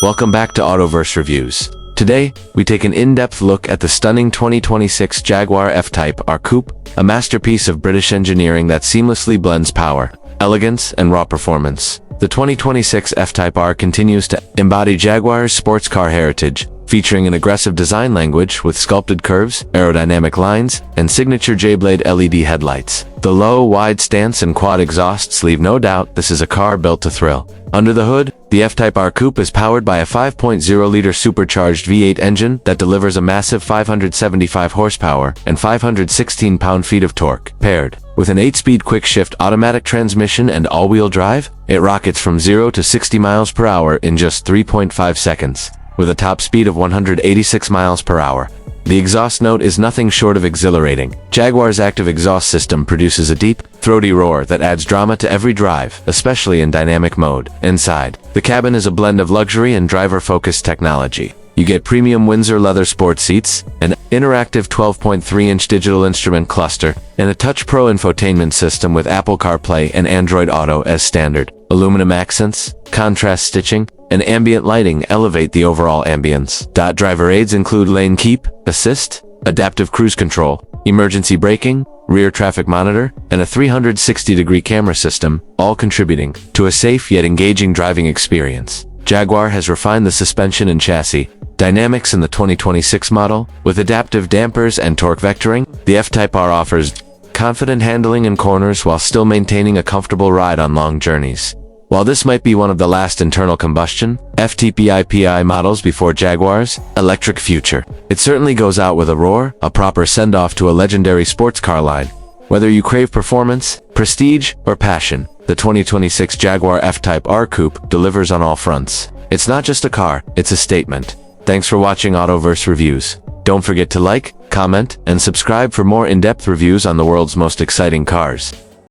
Welcome back to Verse Reviews. Today, we take an in-depth look at the stunning 2026 Jaguar F-Type R Coupe, a masterpiece of British engineering that seamlessly blends power, elegance, and raw performance. The 2026 F-Type R continues to embody Jaguar's sports car heritage, featuring an aggressive design language with sculpted curves, aerodynamic lines, and signature J-Blade LED headlights. The low, wide stance and quad exhausts leave no doubt this is a car built to thrill. Under the hood, the F-Type R Coupe is powered by a 5.0-liter supercharged V8 engine that delivers a massive 575 horsepower and 516 pound-feet of torque. Paired with an 8-speed quick-shift automatic transmission and all-wheel drive, it rockets from 0 to 60 miles per hour in just 3.5 seconds, with a top speed of 186 miles per hour. The exhaust note is nothing short of exhilarating. Jaguar's active exhaust system produces a deep, throaty roar that adds drama to every drive, especially in dynamic mode. Inside, the cabin is a blend of luxury and driver-focused technology. You get premium Windsor leather sport seats, an interactive 12.3-inch digital instrument cluster, and a Touch Pro infotainment system with Apple CarPlay and Android Auto as standard. Aluminum accents, contrast stitching, and ambient lighting elevate the overall ambience. Driver aids include lane keep, assist, adaptive cruise control, emergency braking, rear traffic monitor, and a 360-degree camera system, all contributing to a safe yet engaging driving experience. Jaguar has refined the suspension and chassis dynamics in the 2026 model. With adaptive dampers and torque vectoring, the F-Type R offers confident handling in corners while still maintaining a comfortable ride on long journeys. While this might be one of the last internal combustion FTPI models before Jaguar's electric future, it certainly goes out with a roar, a proper send-off to a legendary sports car line. Whether you crave performance, prestige, or passion, the 2026 Jaguar F-Type R Coupe delivers on all fronts. It's not just a car, it's a statement. Thanks for watching Verse Reviews. Don't forget to like, comment, and subscribe for more in-depth reviews on the world's most exciting cars.